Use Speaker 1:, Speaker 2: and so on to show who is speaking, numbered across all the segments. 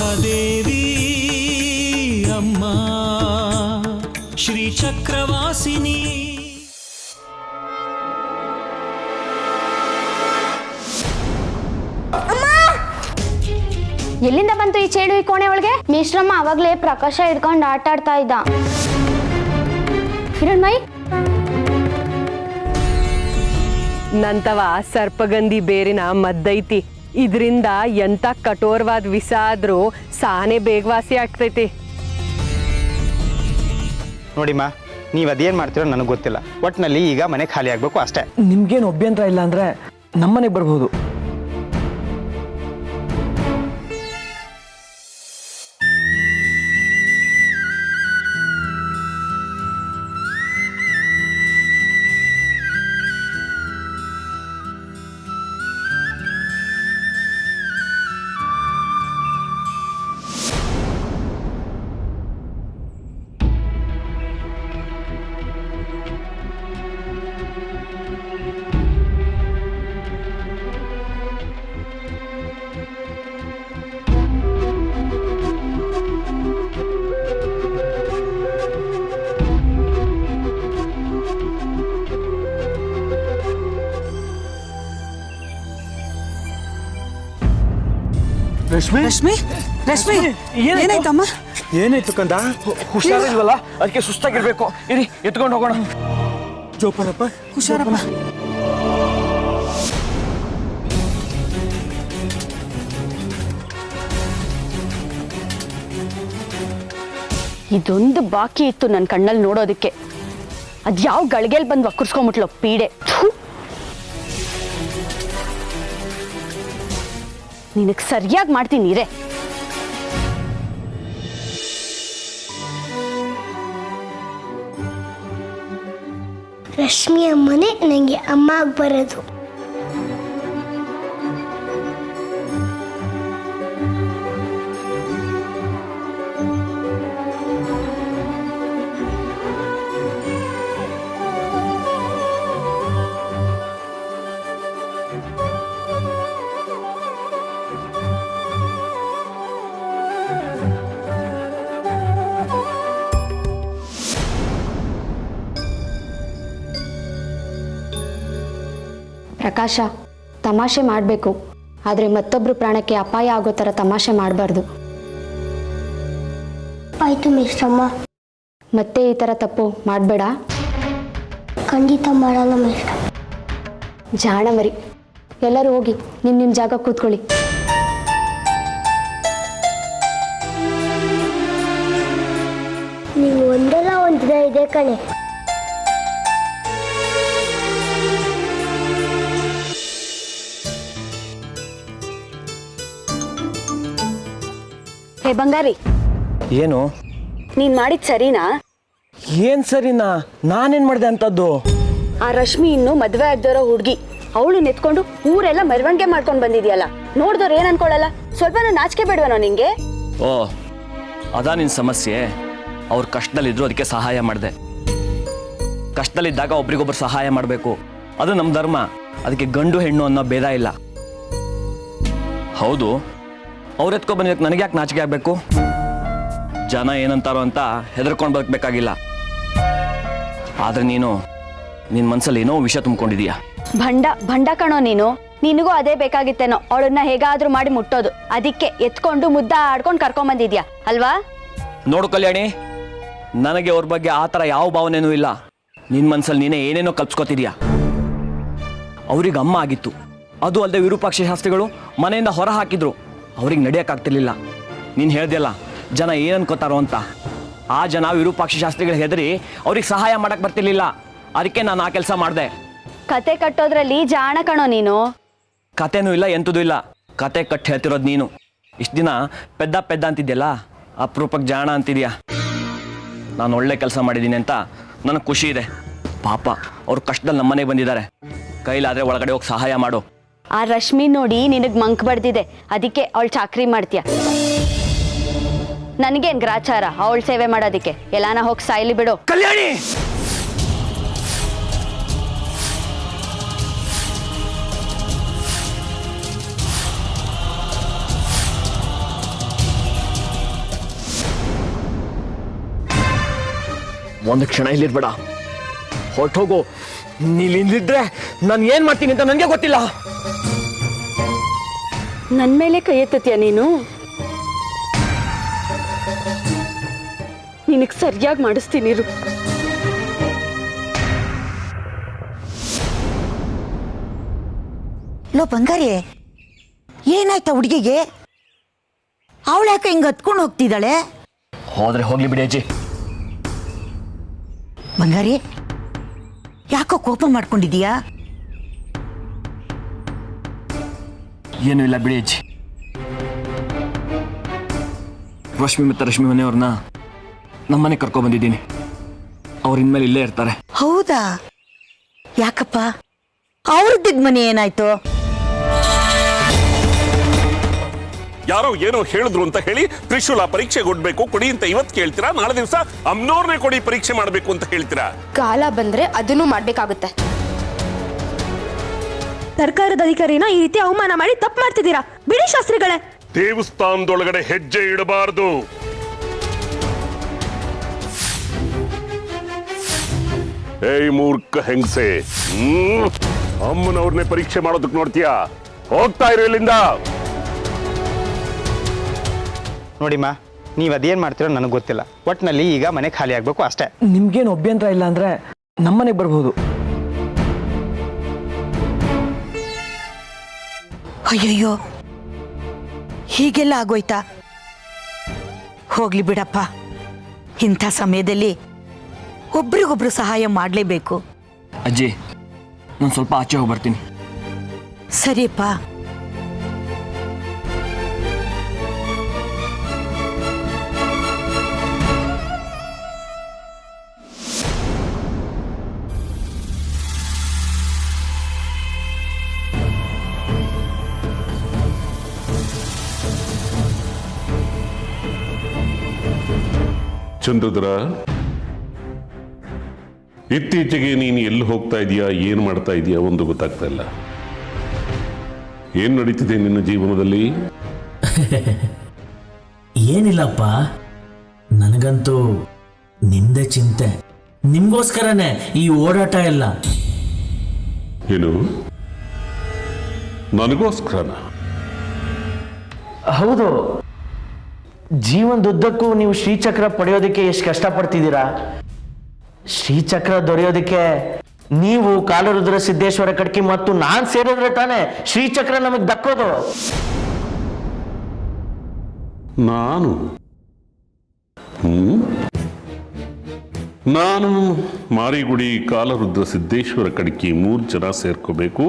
Speaker 1: ಸುಖದೇವಿ ಅಮ್ಮ ಶ್ರೀ ಚಕ್ರವಾಸಿನಿ.
Speaker 2: ಎಲ್ಲಿಂದ ಬಂತು ಈ ಚೇಳು ಈ ಕೋಣೆ ಒಳಗೆ? ಮಿಶ್ರಮ್ಮ ಅವಾಗ್ಲೇ ಪ್ರಕಾಶ ಹಿಡ್ಕೊಂಡು ಆಟ ಆಡ್ತಾ ಇದ್ದ. ಹಿರಣ್ಮೈ
Speaker 3: ನಂತವ ಸರ್ಪಗಂಧಿ ಬೇರಿನ ಮದ್ದೈತಿ. ಇದರಿಂದ ಎಂತ ಕಠೋರವಾದ ವಿಷ ಆದ್ರೂ ಸಾನೆ ಬೇಗವಾಸಿ ಆಗ್ತೈತಿ.
Speaker 4: ನೋಡಿಮ್ಮ, ನೀವು ಅದೇನು ಮಾಡ್ತೀರೋ ನನಗೆ ಗೊತ್ತಿಲ್ಲ. ಒಟ್ಟಿನಲ್ಲಿ ಈಗ ಮನೆ ಖಾಲಿ ಆಗಬೇಕು ಅಷ್ಟೇ.
Speaker 5: ನಿಮ್ಗೇನು ಅಭ್ಯಂತರ ಇಲ್ಲ ಅಂದರೆ ನಮ್ಮನೆಗೆ ಬರ್ಬೋದು. ರಶ್ಮಿ
Speaker 6: ರಶ್ಮಿ ರಶ್ಮಿ ಏನಾಯ್ತಮ್ಮ?
Speaker 5: ಏನಾಯ್ತು ಕಂದ? ಹುಷಾರಿಲ್ವಲ್ಲ, ಅದಕ್ಕೆ ಸುಸ್ತಾಗಿರ್ಬೇಕು. ಇರಿ ಎತ್ಕೊಂಡು ಹೋಗೋಣ. ಜೋಪಾನಪ್ಪ,
Speaker 6: ಹುಷಾರಪ್ಪ.
Speaker 2: ಇದೊಂದು ಬಾಕಿ ಇತ್ತು ನನ್ನ ಕಣ್ಣಲ್ಲಿ ನೋಡೋದಕ್ಕೆ. ಅದ್ಯಾವ ಗಳಿಗೆಲ್ ಬಂದು ವಕ್ಕರ್ಸ್ಕೊಂಬಿಟ್ಲು ಪೀಡೆ. ನಿನಗೆ ಸರಿಯಾಗಿ ಮಾಡ್ತೀನಿ ರೇ.
Speaker 7: ರಶ್ಮಿ ಅಮ್ಮನೇ ನನಗೆ ಅಮ್ಮ ಆಗಿ ಬರೋದು.
Speaker 2: ಪ್ರಕಾಶ, ತಮಾಷೆ ಮಾಡಬೇಕು, ಆದರೆ ಮತ್ತೊಬ್ಬರು ಪ್ರಾಣಕ್ಕೆ ಅಪಾಯ ಆಗೋ ಥರ ತಮಾಷೆ ಮಾಡಬಾರ್ದು.
Speaker 7: ಆಯ್ತು ಮಿಶ್ರಮ್ಮ.
Speaker 2: ಮತ್ತೆ ಈ ಥರ ತಪ್ಪು ಮಾಡಬೇಡ.
Speaker 7: ಖಂಡಿತ ಮಾಡಲ್ಲ ಮಿಶ್ರ.
Speaker 2: ಜಾಣ ಮರಿ. ಎಲ್ಲರೂ ಹೋಗಿ ನಿಮ್ಮ ಜಾಗ ಕೂತ್ಕೊಳ್ಳಿ.
Speaker 7: ನೀವು ಒಂದಲ್ಲ ಒಂದು ದಿನ ಇದೆ ಕಣೆ.
Speaker 2: ಹೇ ಬಂಗಾರಿ,
Speaker 5: ಏನು?
Speaker 2: ನೀನ್ ಮಾಡಿದ್ ಸರಿನಾ?
Speaker 5: ಏನ್ ಸರಿನಾ? ನಾನೇನ್ ಮಾಡಿದೆ ಅಂತದ್ದು?
Speaker 2: ಆ ರಶ್ಮಿ ಇನ್ನು ಮದ್ವೆ ಆಗ್ದಿರೋ ಹುಡುಗಿ, ಅವಳು ನೆತ್ಕೊಂಡು ಊರೆಲ್ಲ ಮೆರವಣಿಗೆ ಮಾಡ್ಕೊಂಡು ಬಂದಿದ್ಯಲ್ಲ, ನೋಡ್ದವ್ರು ಏನ್ ಅನ್ಕೊಳ್ಳಲ್ಲ? ಸ್ವಲ್ಪ ನಾಚಿಕೆ ಬೇಡವನೋ ನಿಂಗೆ?
Speaker 8: ಓ, ಅದಾ ನಿನ್ನ ಸಮಸ್ಯೆ. ಅವ್ರು ಕಷ್ಟದಲ್ಲಿದ್ರು, ಅದಕ್ಕೆ ಸಹಾಯ ಮಾಡಿದೆ. ಕಷ್ಟದಲ್ಲಿದ್ದಾಗ ಒಬ್ರಿಗೊಬ್ರು ಸಹಾಯ ಮಾಡಬೇಕು, ಅದು ನಮ್ಮ ಧರ್ಮ. ಅದಕ್ಕೆ ಗಂಡು ಹೆಣ್ಣು ಅನ್ನೋ ಭೇದ ಇಲ್ಲ. ಹೌದು, ಅವ್ರು ಎತ್ಕೊ ಬಂದಿದ್ದಕ್ಕೆ ನನಗೆ ಯಾಕೆ ನಾಚಿಕೆ ಆಗಬೇಕು? ಜನ ಏನಂತಾರೋ ಅಂತ ಹೆದರ್ಕೊಂಡು ಬದುಕಬೇಕಾಗಿಲ್ಲ. ಆದರೆ ನೀನು ನಿನ್ನ ಮನಸ್ಸಲ್ಲಿ ಏನೋ ವಿಷಯ ತುಂಬಿಕೊಂಡಿದೀಯಾ.
Speaker 2: ಭಂಡ ಕಣೋ ನೀನು. ನಿನಗೂ ಅದೇ ಬೇಕಾಗಿತ್ತೇನೋ, ಅವಳನ್ನ ಹೇಗಾದ್ರೂ ಮಾಡಿ ಮುಟ್ಟೋದು. ಅದಕ್ಕೆ ಎತ್ಕೊಂಡು ಮುದ್ದ ಆಡ್ಕೊಂಡು ಕರ್ಕೊಂಬಂದಿದ್ಯಾ ಅಲ್ವಾ?
Speaker 8: ನೋಡು ಕಲ್ಯಾಣಿ, ನನಗೆ ಅವ್ರ ಬಗ್ಗೆ ಆ ಥರ ಯಾವ ಭಾವನೆನೂ ಇಲ್ಲ. ನಿನ್ನ ಮನಸ್ಸಲ್ಲಿ ನೀನೇ ಏನೇನೋ ಕಲ್ಪಿಸ್ಕೊತಿದ್ಯಾ. ಅವ್ರಿಗೆ ಅಮ್ಮ ಆಗಿತ್ತು, ಅದು ಅಲ್ಲದೆ ವಿರೂಪಾಕ್ಷ ಶಾಸ್ತ್ರಿಗಳು ಮನೆಯಿಂದ ಹೊರ ಹಾಕಿದ್ರು. ಅವ್ರಿಗೆ ನಡೆಯೋಕ್ಕಾಗ್ತಿರ್ಲಿಲ್ಲ. ನೀನು ಹೇಳ್ದೆಲ್ಲ ಜನ ಏನು ಅನ್ಕೋತಾರೋ ಅಂತ. ಆ ಜನ ವಿರೂಪಾಕ್ಷ ಶಾಸ್ತ್ರಿಗಳು ಹೆದರಿ ಅವ್ರಿಗೆ ಸಹಾಯ ಮಾಡಕ್ಕೆ ಬರ್ತಿರ್ಲಿಲ್ಲ. ಅದಕ್ಕೆ ನಾನು ಆ ಕೆಲಸ ಮಾಡಿದೆ.
Speaker 2: ಕತೆ ಕಟ್ಟೋದ್ರಲ್ಲಿ ಜಾಣ ಕಣೋ ನೀನು.
Speaker 8: ಕತೆನೂ ಇಲ್ಲ, ಎಂಥದೂ ಇಲ್ಲ. ಕತೆ ಕಟ್ಟಿ ಹೇಳ್ತಿರೋದು ನೀನು. ಇಷ್ಟು ದಿನ ಪೆದ್ದ ಅಂತಿದ್ಯಲ್ಲ, ಅಪರೂಪಕ್ಕೆ ಜಾಣ ಅಂತಿದ್ಯಾ. ನಾನು ಒಳ್ಳೆ ಕೆಲಸ ಮಾಡಿದ್ದೀನಿ ಅಂತ ನನಗೆ ಖುಷಿ ಇದೆ. ಪಾಪ ಅವ್ರು ಕಷ್ಟದಲ್ಲಿ ನಮ್ಮನೆಗೆ ಬಂದಿದ್ದಾರೆ. ಕೈಲಾದರೆ ಒಳಗಡೆ ಹೋಗಿ ಸಹಾಯ ಮಾಡು.
Speaker 2: ಆ ರಶ್ಮಿ ನೋಡಿ ನಿನಗೆ ಮಂಕ್ ಬಡ್ದಿದೆ, ಅದಕ್ಕೆ ಅವಳು ಚಾಕ್ರಿ ಮಾಡ್ತೀಯ. ನನಗೇನು ಗ್ರಾಚಾರ ಅವಳ ಸೇವೆ ಮಾಡೋದಕ್ಕೆ? ಎಲ್ಲಾನ ಹೋಗಿ ಸಾಯ್ಲಿ ಬಿಡು.
Speaker 8: ಕಲ್ಯಾಣಿ, ಒಂದು ಕ್ಷಣ ಇಲ್ಲಿರ್ಬೇಡ, ಹೊರಟೋಗು. ನೀನಿಲ್ಲಿದ್ರೆ ನಾನು ಏನು ಮಾಡ್ತೀನಿ ಅಂತ ನನಗೆ ಗೊತ್ತಿಲ್ಲ.
Speaker 2: ನನ್ನ ಮೇಲೆ ಕೈ ಎತ್ತತ್ತೀಯ ನೀನು? ನಿನಗೆ ಸರಿಯಾಗಿ ಮಾಡಿಸ್ತೀನಿ ಇರು.
Speaker 6: ಲೋ ಬಂಗಾರಿ, ಏನಾಯ್ತಾ ಹುಡುಗಿಗೆ? ಅವಳು ಯಾಕೆ ಹಿಂಗೆ ಹತ್ಕೊಂಡು ಹೋಗ್ತಿದ್ದಾಳೆ?
Speaker 8: ಹೋದ್ರೆ ಹೋಗ್ಲಿ ಬಿಡಿ ಅಜ್ಜಿ.
Speaker 6: ಬಂಗಾರಿ, ಯಾಕೋ ಕೋಪ ಮಾಡ್ಕೊಂಡಿದೀಯಾ?
Speaker 8: ಏನೂ ಇಲ್ಲ ಬಿಡಿ ಅಜ್ಜಿ. ರಶ್ಮಿ ಮತ್ತು ರಶ್ಮಿ ಮನೆಯವ್ರನ್ನ ನಮ್ಮನೆ ಕರ್ಕೊಂಡ್ಬಂದಿದ್ದೀನಿ. ಅವ್ರು ಇನ್ಮೇಲೆ ಇಲ್ಲೇ ಇರ್ತಾರೆ.
Speaker 6: ಹೌದಾ? ಯಾಕಪ್ಪ, ಅವ್ರದ್ದಿದ್ದ ಮನೆ ಏನಾಯ್ತು?
Speaker 9: ಯಾರೋ ಏನೋ ಹೇಳಿದ್ರು ಅಂತ ಹೇಳಿ ತ್ರಿಶೂಲ ಪರೀಕ್ಷೆ ಕೊಡ್ಬೇಕು ಕೊಡಿ ಅಂತ ಇವತ್ತು ಕೇಳ್ತೀರಾ, ನಾಳೆ ದಿವಸ ಅಮ್ನೋರ್ನೇ ಕೊಡಿ ಪರೀಕ್ಷೆ ಮಾಡಬೇಕು ಅಂತ ಹೇಳ್ತೀರಾ?
Speaker 10: ಕಾಲ ಬಂದ್ರೆ ಅದನ್ನು ಮಾಡ್ಬೇಕಾಗುತ್ತೆ.
Speaker 2: ಸರ್ಕಾರದ ಅಧಿಕಾರಿನ ಈ ರೀತಿ ಅವಮಾನ ಮಾಡಿ ತಪ್ಪು ಮಾಡ್ತಿದ್ದೀರಾ. ಬಿಡಿ ಶಾಸ್ತ್ರಿಗಳೇ.
Speaker 9: ದೇವಸ್ಥಾನದೊಳಗಡೆ ಹೆಜ್ಜೆ ಇಡಬಾರದು. ಏಯ್ ಮೂರ್ಖ ಹೆಂಗಸೆ, ಅಮ್ಮನವ್ರನ್ನೇ ಪರೀಕ್ಷೆ ಮಾಡೋದಕ್ಕೆ ನೋಡ್ತೀಯಾ? ಹೋಗ್ತಾ ಇರು ಇಲ್ಲಿಂದ.
Speaker 4: ನೋಡಿಮ್ಮ, ನೀವು ಅದೇನು ಮಾಡ್ತೀರೋ ನನಗೆ ಗೊತ್ತಿಲ್ಲ. ಒಟ್ಟಿನಲ್ಲಿ ಈಗ ಮನೆ ಖಾಲಿ ಆಗಬೇಕು ಅಷ್ಟೇ.
Speaker 8: ನಿಮ್ಗೇನು ಅಭ್ಯಂತರ ಇಲ್ಲ ಅಂದ್ರೆ ನಮ್ಮನೆಗೆ ಬರ್ಬೋದು.
Speaker 6: ಅಯ್ಯಯ್ಯೋ, ಹೀಗೆಲ್ಲ ಆಗೋಯ್ತಾ? ಹೋಗ್ಲಿ ಬಿಡಪ್ಪ, ಇಂಥ ಸಮಯದಲ್ಲಿ ಒಬ್ರಿಗೊಬ್ರು ಸಹಾಯ ಮಾಡಲೇಬೇಕು.
Speaker 8: ಅಜ್ಜಿ, ನಾನು ಸ್ವಲ್ಪ ಆಚೆ ಹೋಗಿ ಬರ್ತೀನಿ.
Speaker 6: ಸರಿಯಪ್ಪ.
Speaker 9: ಚಂದ್ರಧರ, ಇತ್ತೀಚೆಗೆ ನೀನು ಎಲ್ಲಿ ಹೋಗ್ತಾ ಇದೀಯಾ, ಏನು ಮಾಡ್ತಾ ಇದೀಯಾ ಒಂದು ಗೊತ್ತಾಗ್ತಾ ಇಲ್ಲ. ಏನ್ ನಡೀತಿದೆ ನಿನ್ನ ಜೀವನದಲ್ಲಿ?
Speaker 1: ಏನಿಲ್ಲಪ್ಪ, ನನಗಂತೂ ನಿಂದೆ ಚಿಂತೆ. ನಿಮ್ಗೋಸ್ಕರನೇ ಈ ಓಡಾಟ ಎಲ್ಲ.
Speaker 9: ಏನು, ನನಗೋಸ್ಕರನ?
Speaker 11: ಹೌದು. ಜೀವನದುದ್ದಕ್ಕೂ ನೀವು ಶ್ರೀಚಕ್ರ ಪಡೆಯೋದಕ್ಕೆ ಎಷ್ಟು ಕಷ್ಟಪಡ್ತಿದ್ದೀರಾ. ಶ್ರೀಚಕ್ರ ದೊರೆಯೋದಕ್ಕೆ ನೀವು ಕಾಲರುದ್ರ ಸಿದ್ದೇಶ್ವರ ಕಡ್ಕಿ ಮತ್ತು ನಾನು ಸೇರಿದ್ರೆ ತಾನೇ ಶ್ರೀಚಕ್ರ ನಮಗೆ ದಕ್ಕೋದು.
Speaker 9: ನಾನು ಮಾರಿಗುಡಿ ಕಾಲರುದ್ರ ಸಿದ್ದೇಶ್ವರ ಕಡ್ಕಿ 3 ಜನ ಸೇರ್ಕೋಬೇಕು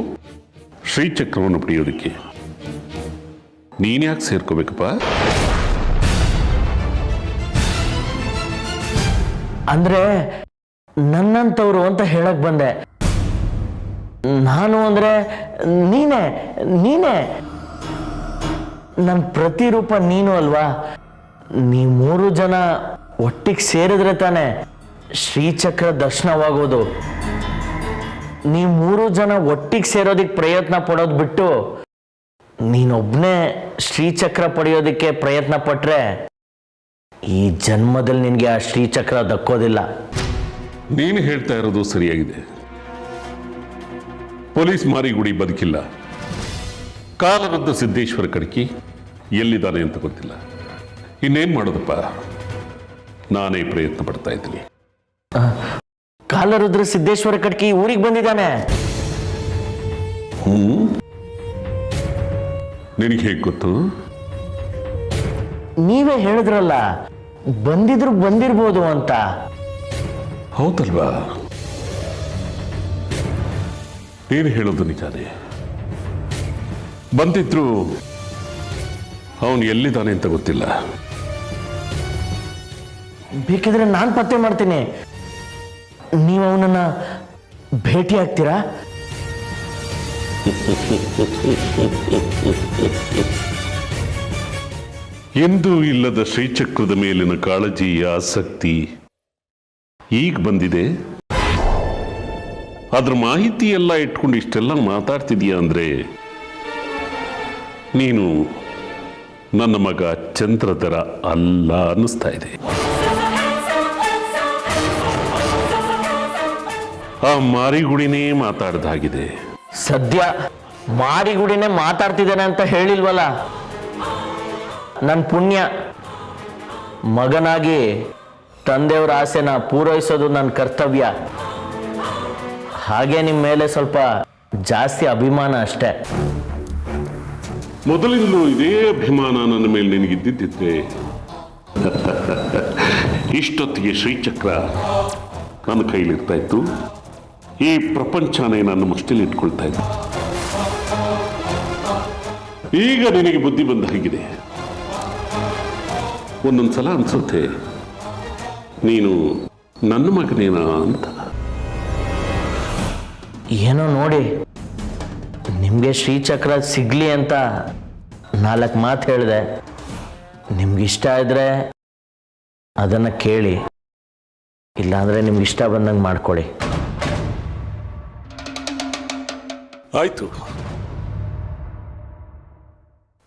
Speaker 9: ಶ್ರೀಚಕ್ರವನ್ನು ಪಡೆಯೋದಕ್ಕೆ. ನೀನ್ಯಾಕೆ ಸೇರ್ಕೋಬೇಕಪ್ಪ?
Speaker 11: ಅಂದ್ರೆ ನನ್ನಂತವ್ರು ಅಂತ ಹೇಳಕ್ ಬಂದೆ. ನಾನು ಅಂದ್ರೆ ನೀನೇ ನನ್ನ ಪ್ರತಿರೂಪ ನೀನು ಅಲ್ವಾ. ನೀವು 3 ಜನ ಒಟ್ಟಿಗೆ ಸೇರಿದ್ರೆ ತಾನೆ ಶ್ರೀಚಕ್ರ ದರ್ಶನವಾಗೋದು. ನೀವು 3 ಜನ ಒಟ್ಟಿಗೆ ಸೇರೋದಕ್ಕೆ ಪ್ರಯತ್ನ ಪಡೋದು ಬಿಟ್ಟು ನೀನೊಬ್ಬನೇ ಶ್ರೀಚಕ್ರ ಪಡೆಯೋದಕ್ಕೆ ಪ್ರಯತ್ನ ಪಟ್ರೆ ಈ ಜನ್ಮದಲ್ಲಿ ನಿನಗೆ ಆ ಶ್ರೀಚಕ್ರ ದಕ್ಕೋದಿಲ್ಲ.
Speaker 9: ನೀನು ಹೇಳ್ತಾ ಇರೋದು ಸರಿಯಾಗಿದೆ. ಪೊಲೀಸ್ ಮಾರಿಗುಡಿ ಬದುಕಿಲ್ಲ, ಕಾಲರುದ್ರ ಸಿದ್ದೇಶ್ವರ ಕಡ್ಕಿ ಎಲ್ಲಿದ್ದಾನೆ ಅಂತ ಗೊತ್ತಿಲ್ಲ. ಇನ್ನೇನ್ ಮಾಡೋದಪ್ಪ, ನಾನೇ ಪ್ರಯತ್ನ ಪಡ್ತಾ ಇದ್ದೀನಿ.
Speaker 11: ಕಾಲರುದ್ರ ಸಿದ್ದೇಶ್ವರ ಕಡ್ಕಿ ಊರಿಗೆ ಬಂದಿದ್ದಾನೆ.
Speaker 9: ನಿನಗೆ ಹೇಗೆ ಗೊತ್ತು?
Speaker 11: ನೀವೇ ಹೇಳಿದ್ರಲ್ಲ, ಬಂದಿದ್ರು ಬಂದಿರ್ಬೋದು ಅಂತ.
Speaker 9: ಹೌದಲ್ವಾ? ನೀನು ಹೇಳೋದು ನಿಜಾನೇ. ಬಂದಿದ್ರು ಅವನು ಎಲ್ಲಿದ್ದಾನೆ ಅಂತ ಗೊತ್ತಿಲ್ಲ.
Speaker 11: ಬೇಕಿದ್ರೆ ನಾನು ಪತ್ತೆ ಮಾಡ್ತೀನಿ, ನೀವು ಅವನನ್ನ ಭೇಟಿ ಆಗ್ತೀರಾ?
Speaker 9: ಎಂದೂ ಇಲ್ಲದ ಶ್ರೀಚಕ್ರದ ಮೇಲಿನ ಕಾಳಜಿ, ಆಸಕ್ತಿ ಈಗ ಬಂದಿದೆ. ಅದ್ರ ಮಾಹಿತಿ ಎಲ್ಲ ಇಟ್ಕೊಂಡು ಇಷ್ಟೆಲ್ಲ ಮಾತಾಡ್ತಿದೀಯ ಅಂದ್ರೆ ನೀನು ನನ್ನ ಮಗ ಚಂದ್ರಧರ ಅಲ್ಲ ಅನ್ನಿಸ್ತಾ ಇದೆ. ಆ ಮಾರಿಗುಡಿನೇ ಮಾತಾಡ್ದಾಗಿದೆ.
Speaker 11: ಸದ್ಯ ಮಾರಿಗುಡಿನೇ ಮಾತಾಡ್ತಿದ್ದೇನೆ ಅಂತ ಹೇಳಿಲ್ವಲ್ಲ. ನನ್ನ ಪುಣ್ಯ, ಮಗನಾಗಿ ತಂದೆಯವರ ಆಸೆನ ಪೂರೈಸೋದು ನನ್ನ ಕರ್ತವ್ಯ. ಹಾಗೆ ನಿಮ್ಮ ಮೇಲೆ ಸ್ವಲ್ಪ ಜಾಸ್ತಿ ಅಭಿಮಾನ ಅಷ್ಟೇ.
Speaker 9: ಮೊದಲಿಂದಲೂ ಇದೇ ಅಭಿಮಾನ ನನ್ನ ಮೇಲೆ ನಿನಗಿದ್ದಿದ್ದಿದ್ರೆ ಇಷ್ಟೊತ್ತಿಗೆ ಶ್ರೀಚಕ್ರ ನನ್ನ ಕೈಲಿರ್ತಾ ಇತ್ತು, ಈ ಪ್ರಪಂಚನೇ ನನ್ನ ಮುಷ್ಟಿಲಿ ಇಟ್ಕೊಳ್ತಾ ಇತ್ತು. ಈಗ ನಿನಗೆ ಬುದ್ಧಿ ಬಂದ ಹಾಗಿದೆ. ಒಂದೊಂದ್ಸಲ ಅನ್ಸುತ್ತೆ ನೀನು ನನ್ನ ಮಗನೇನಾ ಅಂತ.
Speaker 11: ಏನೋ ನೋಡಿ, ನಿಮಗೆ ಶ್ರೀಚಕ್ರ ಸಿಗ್ಲಿ ಅಂತ 4 ಮಾತು ಹೇಳಿದೆ. ನಿಮ್ಗಿಷ್ಟ ಇದ್ರೆ ಅದನ್ನು ಕೇಳಿ, ಇಲ್ಲಾಂದ್ರೆ ನಿಮ್ಗೆ ಇಷ್ಟ ಬಂದಂಗೆ ಮಾಡ್ಕೊಳ್ಳಿ.
Speaker 9: ಆಯ್ತು,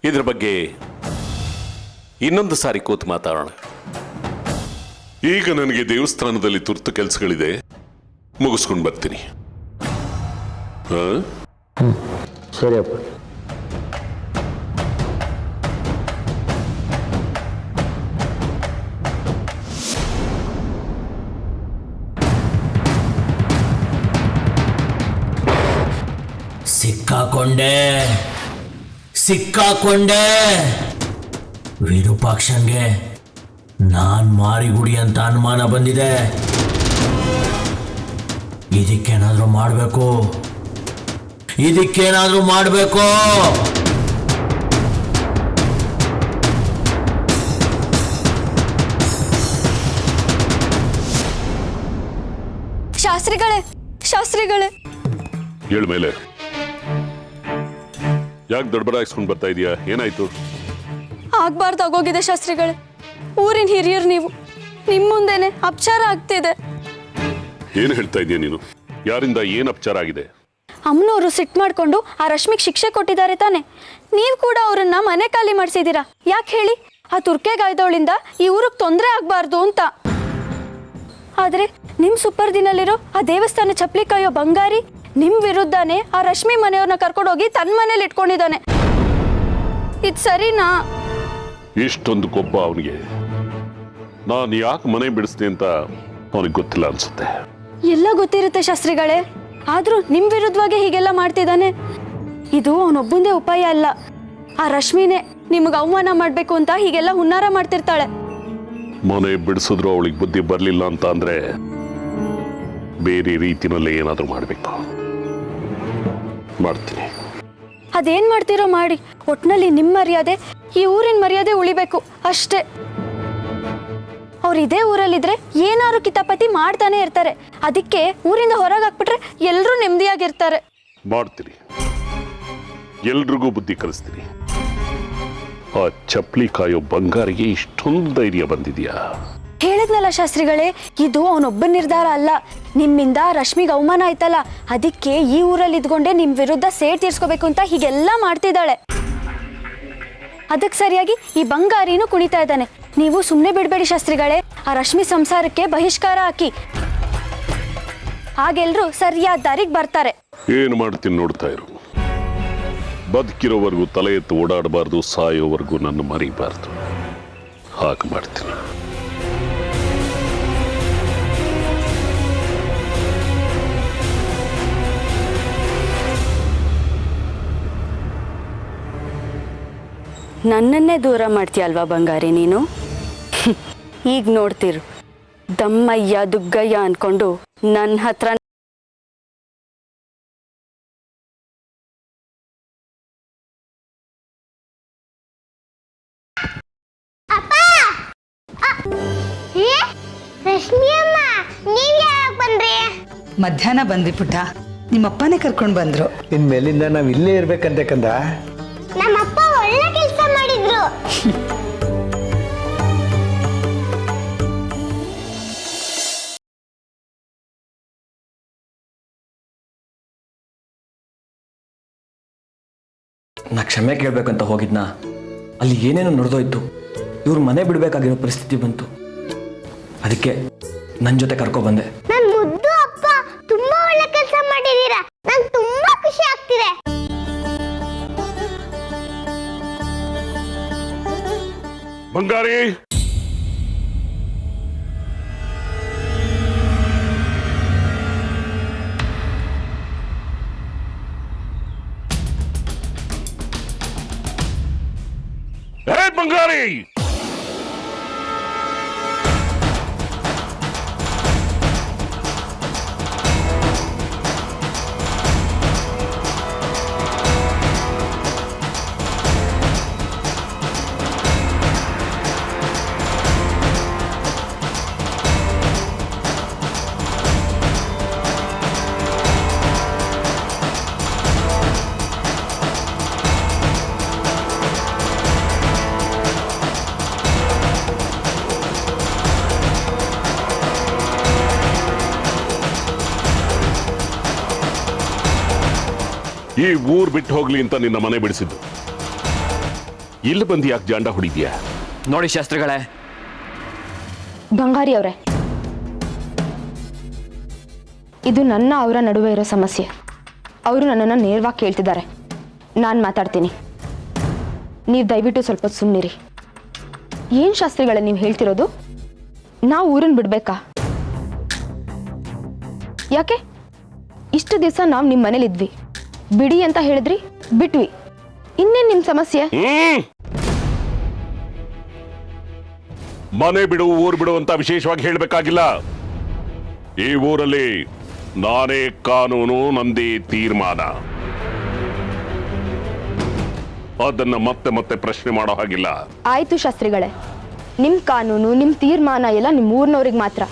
Speaker 9: ಇದ್ರ ಬಗ್ಗೆ ಇನ್ನೊಂದು ಸಾರಿ ಕೂತು ಮಾತಾಡೋಣ. ಈಗ ನನಗೆ ದೇವಸ್ಥಾನದಲ್ಲಿ ತುರ್ತು ಕೆಲಸಗಳಿದೆ, ಮುಗಿಸ್ಕೊಂಡು ಬರ್ತೀನಿ.
Speaker 11: ಸರಿಯಪ್ಪ.
Speaker 1: ಸಿಕ್ಕಾಕೊಂಡೆ ವಿರೂಪಾಕ್ಷನ್ಗೆ ನಾನ್ ಮಾರಿಗುಡಿ ಅಂತ ಅನುಮಾನ ಬಂದಿದೆ. ಇದಕ್ಕೇನಾದ್ರೂ ಮಾಡಬೇಕು.
Speaker 2: ಶಾಸ್ತ್ರಿಗಳೇ
Speaker 9: ಹೇಳ ಮೇಲೆ ಯಾಕೆ ದೊಡ್ಡಬರಾಯಿಸ್ಕೊಂಡು ಬರ್ತಾ ಇದೀಯಾ? ಏನಾಯ್ತು?
Speaker 2: ಆಗ್ಬಾರ್ದಾಗೋಗಿದೆ ಶಾಸ್ತ್ರಿಗಳೇ. ಊರಿನ ಹಿರಿಯರು ನೀವು, ನಿಮ್ಮ ಮುಂದೆನೆ ಅಪಚಾರ ಆಗ್ತಿದೆ.
Speaker 9: ಏನು ಹೇಳ್ತಾ ಇದೀಯ ನೀನು? ಯಾರಿಂದ ಏನು ಅಪಚಾರ ಆಗಿದೆ?
Speaker 2: ಅಮ್ಮನವರು ಸಿಟ್ಟು ಮಾಡ್ಕೊಂಡು ಆ ರಶ್ಮಿಗೆ ಶಿಕ್ಷೆ ಕೊಟ್ಟಿದ್ದಾರೆ ತಾನೆ. ನೀವು ಕೂಡ ಅವರನ್ನ ಮನೆ ಖಾಲಿ ಮಾಡಿಸಿದ್ದೀರಾ. ಯಾಕೆ ಹೇಳಿ? ಆ ತುರ್ಕೆಗಾಯ್ದವಳಿಂದ ಈ ಊರಿಗೆ ತೊಂದರೆ ಆಗ್ಬಾರ್ದು ಅಂತ. ಆದ್ರೆ ನಿಮ್ ಸುಪರ್ದಿನಲ್ಲಿರೋ ಆ ದೇವಸ್ಥಾನ ಚಪ್ಪಲಿ ಕಾಯೋ ಬಂಗಾರಿ ನಿಮ್ ವಿರುದ್ಧನೇ ಆ ರಶ್ಮಿ ಮನೆಯವ್ರನ್ನ ಕರ್ಕೊಂಡೋಗಿ ತನ್ನ ಮನೇಲಿ ಇಟ್ಕೊಂಡಿದ್ದಾನೆ. ಇದು ಸರಿನಾ?
Speaker 9: ಇಷ್ಟೊಂದು ಕೊಬ್ಬ ಅವನಿಗೆ. ನಾನು ಯಾಕೆ ಮನೆ ಬಿಡಿಸ್ದೆ ಅಂತ ಅವನಿಗೆ ಗೊತ್ತಿಲ್ಲ ಅನ್ಸುತ್ತೆ.
Speaker 2: ಎಲ್ಲ ಗೊತ್ತಿರುತ್ತೆ ಶಾಸ್ತ್ರಿಗಳೇ, ಆದ್ರೂ ನಿಮ್ ವಿರುದ್ಧವಾಗಿ ಹೀಗೆಲ್ಲ ಮಾಡ್ತಿದ್ದಾನೆ. ಇದು ಅವನೊಬ್ಬಂದೇ ಉಪಾಯ ಅಲ್ಲ. ಆ ರಶ್ಮಿನೇ ನಿಮ್ಗೆ ಅವಮಾನ ಮಾಡ್ಬೇಕು ಅಂತ ಹೀಗೆಲ್ಲ ಹುನ್ನಾರ ಮಾಡ್ತಿರ್ತಾಳೆ.
Speaker 9: ಮನೆ ಬಿಡಿಸಿದ್ರು ಅವಳಿಗೆ ಬುದ್ಧಿ ಬರಲಿಲ್ಲ ಅಂತ ಅಂದ್ರೆ ಬೇರೆ ರೀತಿನಲ್ಲಿ ಏನಾದರೂ ಮಾಡಬೇಕು. ಮಾಡ್ತೀನಿ.
Speaker 2: ಅದೇನ್ ಮಾಡ್ತಿರೋ ಮಾಡಿ, ಒಟ್ನಲ್ಲಿ ನಿಮ್ಮ ಮರ್ಯಾದೆ, ಈ ಊರಿನ ಮರ್ಯಾದೆ ಉಳಿಬೇಕು ಅಷ್ಟೇ. ಅವ್ರು ಇದೇ ಊರಲ್ಲಿದ್ರೆ ಏನಾದ್ರು ಕಿತಾಪತಿ ಮಾಡ್ತಾನೆ ಇರ್ತಾರೆ. ಅದಕ್ಕೆ ಊರಿಂದ ಹೊರಗೆ ಹಾಕ್ಬಿಟ್ರೆ ಎಲ್ಲರೂ ನೆಮ್ಮದಿಯಾಗಿರ್ತಾರೆ.
Speaker 9: ಮಾಡ್ತೀನಿ, ಎಲ್ರಿಗೂ ಬುದ್ಧಿ ಕಲಿಸ್ತೀನಿ. ಆ ಚಪ್ಪಲಿ ಕಾಯೋ ಬಂಗಾರಿಗೆ ಇಷ್ಟೊಂದು ಧೈರ್ಯ ಬಂದಿದ್ಯಾ?
Speaker 2: ಹೇಳಿದ್ನಲ್ಲ ಶಾಸ್ತ್ರಿಗಳೇ, ಇದು ಅವನೊಬ್ಬ ನಿರ್ಧಾರ ಅಲ್ಲ. ನಿಮ್ಮಿಂದ ರಶ್ಮಿಗೆ ಅವಮಾನ ಆಯ್ತಲ್ಲ, ಅದಕ್ಕೆ ಈ ಊರಲ್ಲಿ ಇದ್ಕೊಂಡೆ ನಿಮ್ ವಿರುದ್ಧ ಸೇಡ್ ತೀರ್ಸ್ಕೋಬೇಕು ಅಂತ ಹೀಗೆಲ್ಲ ಮಾಡ್ತಿದ್ದಾಳೆ. ಅದಕ್ಕೆ ಸರಿಯಾಗಿ ಈ ಬಂಗಾರಿನೂ ಕುಣಿತಾ ಇದ್ದಾನೆ. ನೀವು ಸುಮ್ಮನೆ ಬಿಡಬೇಡಿ ಶಾಸ್ತ್ರಿಗಳೇ. ಆ ರಶ್ಮಿ ಸಂಸಾರಕ್ಕೆ ಬಹಿಷ್ಕಾರ ಹಾಕಿ, ಹಾಗೆಲ್ರೂ ಸರಿಯಾದ ದಾರಿಗೆ ಬರ್ತಾರೆ.
Speaker 9: ಏನು ಮಾಡ್ತೀನಿ ನೋಡ್ತಾ ಇರು. ಬದುಕಿರೋವರೆಗೂ ತಲೆ ಎತ್ತು ಓಡಾಡಬಾರ್ದು, ಸಾಯೋವರೆಗೂ ನನ್ನ ಮರಿಬಾರ್ದು. ಹಾಗೆ ಮಾಡ್ತೀನಿ.
Speaker 2: ನನ್ನನ್ನೇ ದೂರ ಮಾಡ್ತೀಯಲ್ವಾ ಬಂಗಾರಿ ನೀನು? ಈಗ ನೋಡ್ತಿರು, ದಮ್ಮಯ್ಯ ದುಗ್ಗಯ್ಯ ಅನ್ಕೊಂಡು ನನ್ನ ಹತ್ರ
Speaker 6: ಮಧ್ಯಾಹ್ನ ಬಂದ್ರಿ ಪುಟ್ಟ. ನಿಮ್ಮಪ್ಪನೇ ಕರ್ಕೊಂಡು ಬಂದ್ರು.
Speaker 5: ಇನ್ ಮೇಲಿಂದ ನಾವ್ ಇಲ್ಲೇ ಇರ್ಬೇಕಂತೆ ಕಂದ.
Speaker 7: ನಮ್ಮಪ್ಪ ಒಳ್ಳೆ ಕೆಲಸ ಮಾಡಿದ್ರು.
Speaker 8: ನಾ ಕ್ಷಮೆ ಕೇಳಬೇಕಂತ ಹೋಗಿದ್ನಾ, ಅಲ್ಲಿ ಏನೇನೋ ನಡೆದೋಯ್ತು. ಇವ್ರು ಮನೆ ಬಿಡಬೇಕಾಗಿರೋ ಪರಿಸ್ಥಿತಿ ಬಂತು. ಅದಕ್ಕೆ ನನ್ನ ಜೊತೆ ಕರ್ಕೊ ಬಂದೆ.
Speaker 7: ನನ್ ಮುದ್ದು ಅಪ್ಪ ತುಂಬಾ
Speaker 9: ಬಂಗಾರಿ, ಬಂಗಾರಿ, ಈ ಊರ್ ಬಿಟ್ಟು ಹೋಗ್ಲಿ ಅಂತ ನಿನ್ನ ಮನೆ ಬಿಡಿಸಿದ್ದು. ಇಲ್ಲಿ ಬಂದು ಯಾಕೆ ಜಾಂಡ ಹೊಡಿದ್ಯಾ?
Speaker 8: ನೋಡಿ ಶಾಸ್ತ್ರಿಗಳೇ,
Speaker 10: ಬಂಗಾರಿ ಅವರೇ, ಇದು ನನ್ನ ಅವರ ನಡುವೆ ಇರೋ ಸಮಸ್ಯೆ. ಅವರು ನನ್ನನ್ನು ನೇರವಾಗಿ ಕೇಳ್ತಿದ್ದಾರೆ, ನಾನು ಮಾತಾಡ್ತೀನಿ. ನೀವು ದಯವಿಟ್ಟು ಸ್ವಲ್ಪ ಸುಮ್ಮನಿರಿ. ಏನು ಶಾಸ್ತ್ರಿಗಳೇ ನೀವು ಹೇಳ್ತಿರೋದು? ನಾವು ಊರನ್ನು ಬಿಡಬೇಕಾ? ಯಾಕೆ? ಇಷ್ಟು ದಿವಸ ನಾವು ನಿಮ್ಮ ಮನೇಲಿದ್ವಿ, ಬಿಡಿ ಅಂತ ಹೇಳಿದ್ರಿ, ಬಿಟ್ವಿ. ಇನ್ನೇನು ನಿಮ್ಮ ಸಮಸ್ಯೆ?
Speaker 9: ಮನೆ ಬಿಡು, ಊರು ಬಿಡು ಅಂತ ವಿಶೇಷವಾಗಿ ಹೇಳಬೇಕಾಗಿಲ್ಲ. ಈ ಊರಲ್ಲಿ ನಾನೇ ಕಾನೂನು, ನಂದೇ ತೀರ್ಮಾನ. ಅದನ್ನ ಮತ್ತೆ ಮತ್ತೆ ಪ್ರಶ್ನೆ ಮಾಡೋ ಹಾಗಿಲ್ಲ.
Speaker 10: ಆಯ್ತು ಶಾಸ್ತ್ರಿಗಳೇ, ನಿಮ್ಮ ಕಾನೂನು, ನಿಮ್ಮ ತೀರ್ಮಾನ ಎಲ್ಲ ನಿಮ್ಮ ಊರಿನವ್ರಿಗೆ ಮಾತ್ರ.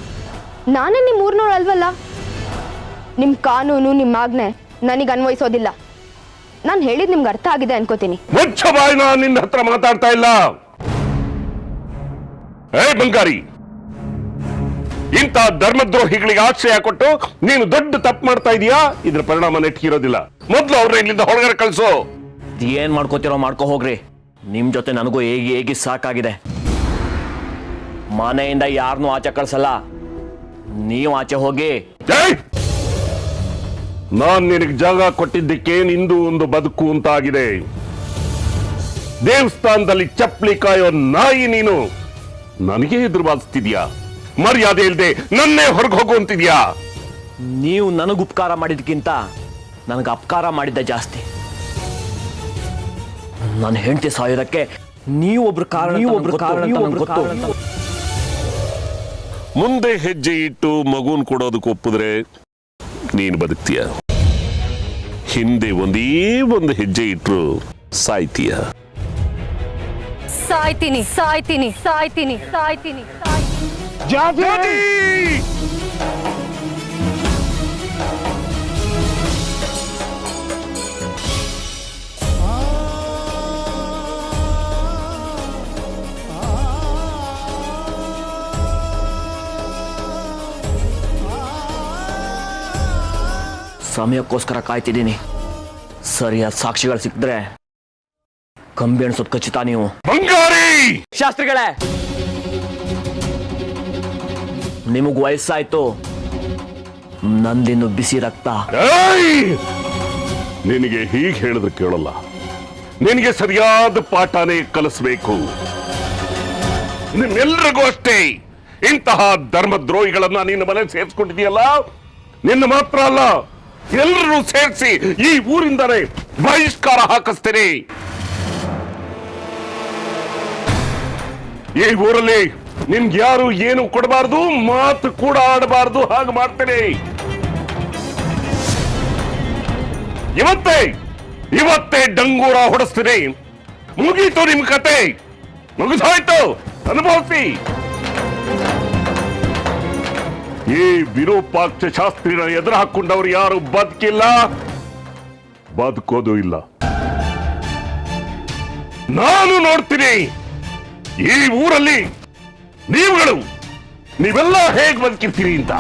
Speaker 10: ನಾನೇ ನಿಮ್ಮ ಊರಿನವ್ರು ಅಲ್ವಲ್ಲ. ನಿಮ್ಮ ಕಾನೂನು, ನಿಮ್ಮ ಆಜ್ಞೆ ನನಗೆ ಅನ್ವಯಿಸೋದಿಲ್ಲ. ನಾನು ಹೇಳಿದ್ ನಿಮ್ಗೆ ಅರ್ಥ ಆಗಿದೆ ಅನ್ಕೋತೀನಿ.
Speaker 9: ಮುಚ್ಚ ಬಾಯ್, ನಾನು ನಿನ್ನ ಹತ್ರ ಮಾತಾಡ್ತಾ ಇಲ್ಲ. ಬಂಗಾರಿ, ಇಂಥ ಧರ್ಮದ್ರೋಹಿಗಳಿಗೆ ಆಶ್ರಯ ಕೊಟ್ಟು ನೀನು ದೊಡ್ಡ ತಪ್ಪು ಮಾಡ್ತಾ ಇದೀಯಾ. ಇದ್ರ ಪರಿಣಾಮ ನೆಟ್ಟಿರೋದಿಲ್ಲ. ಮೊದಲು ಅವ್ರನ್ನ ಇಲ್ಲಿಂದ ಹೊರಗಡೆ ಕಳಿಸೋ.
Speaker 8: ಏನ್ ಮಾಡ್ಕೋತಿರೋ ಮಾಡ್ಕೋ ಹೋಗ್ರಿ. ನಿಮ್ ಜೊತೆ ನನಗೂ ಹೇಗಿ ಸಾಕಾಗಿದೆ. ಮನೆಯಿಂದ ಯಾರನ್ನೂ ಆಚೆ ಕಳ್ಸಲ್ಲ, ನೀವು ಆಚೆ ಹೋಗಿ.
Speaker 9: ನಾನ್ ನಿನಗೆ ಜಾಗ ಕೊಟ್ಟಿದ್ದಕ್ಕೆ ನಿಂದು ಒಂದು ಬದುಕು ಅಂತ ಆಗಿದೆ. ದೇವಸ್ಥಾನದಲ್ಲಿ ಚಪ್ಪಲಿ ಕಾಯೋ ನಾಯಿ ನೀನು ನನಗೆ ಎದುರುವಾದಿಸ್ತಿದ್ಯಾ? ಮರ್ಯಾದೆ ಇಲ್ಲದೆ ನನ್ನೇ ಹೊರಗೆ ಹೋಗು ಅಂತಿದ್ಯಾ?
Speaker 8: ನೀವು ನನಗೆ ಉಪಕಾರ ಮಾಡಿದ್ಕಿಂತ ನನಗೆ ಅಪಕಾರ ಮಾಡಿದ್ದೆ ಜಾಸ್ತಿ. ನನ್ನ ಹೆಂಡತಿ ಸಾಯೋದಕ್ಕೆ ನೀವೊಬ್ರು ಕಾರಣ.
Speaker 9: ಮುಂದೆ ಹೆಜ್ಜೆ ಇಟ್ಟು ಮಗುನ್ ಕೊಡೋದಕ್ಕೆ ಒಪ್ಪಿದ್ರೆ ನೀನು ಬದುಕ್ತೀಯ. ಹಿಂದೆ ಒಂದೇ ಒಂದು ಹೆಜ್ಜೆ ಇಟ್ರು ಸಾಯ್ತೀಯ.
Speaker 2: ಸಾಯ್ತೀನಿ ಸಾಯ್ತೀನಿ ಸಾಯ್ತೀನಿ ಸಾಯ್ತೀನಿ
Speaker 8: ಸಮಯಕ್ಕೋಸ್ಕರ ಕಾಯ್ತಿದ್ದೀನಿ. ಸರಿಯಾದ ಸಾಕ್ಷಿಗಳು ಸಿಕ್ಕಿದ್ರೆ ಕಂಬಿ ಅನ್ಸೋದ್ ಖಚಿತ. ನೀವು
Speaker 9: ಬಂಗಾರಿ
Speaker 8: ಶಾಸ್ತ್ರಿಗಳೇ, ನಿಮಗ್ ವಯಸ್ಸಾಯ್ತು, ನಂದಿನ್ನು ಬಿಸಿ ರಕ್ತ.
Speaker 9: ನಿನಗೆ ಹೀಗೆ ಹೇಳಿದ್ರೆ ಕೇಳಲ್ಲ. ನಿನಗೆ ಸರಿಯಾದ ಪಾಠನೇ ಕಲಿಸ್ಬೇಕು. ನಿಮ್ಮೆಲ್ಲರಿಗೂ ಅಷ್ಟೇ. ಇಂತಹ ಧರ್ಮದ್ರೋಹಿಗಳನ್ನ ನಿನ್ನ ಮನೆ ಸೇರಿಸ್ಕೊಂಡಿದೆಯಲ್ಲ, ನಿನ್ನ ಮಾತ್ರ ಅಲ್ಲ, ಎಲ್ಲರೂ ಸೇರಿಸಿ ಈ ಊರಿಂದಲೇ ಬಹಿಷ್ಕಾರ ಹಾಕಿಸ್ತೇನೆ. ಈ ಊರಲ್ಲಿ ನಿಮ್ಗೆ ಯಾರು ಏನು ಕೊಡಬಾರ್ದು, ಮಾತು ಕೂಡ ಆಡಬಾರ್ದು, ಹಾಗೆ ಮಾಡ್ತೇನೆ. ಇವತ್ತೇ ಡಂಗೂರ ಹೊಡೆಸ್ತೀನಿ. ಮುಗೀತು ನಿಮ್ ಕತೆ, ಮುಗಿಸಾಯ್ತು, ಅನುಭವಿಸಿ. ಈ ವಿರೂಪಾಕ್ಷ ಶಾಸ್ತ್ರಿನ ಎದುರು ಹಾಕೊಂಡವ್ರು ಯಾರು ಬದುಕಿಲ್ಲ, ಬದುಕೋದು ಇಲ್ಲ. ನಾನು ನೋಡ್ತೀನಿ ಈ ಊರಲ್ಲಿ ನೀವೆಲ್ಲ ಹೇಗೆ ಬದುಕಿರ್ತೀರಿ ಅಂತ.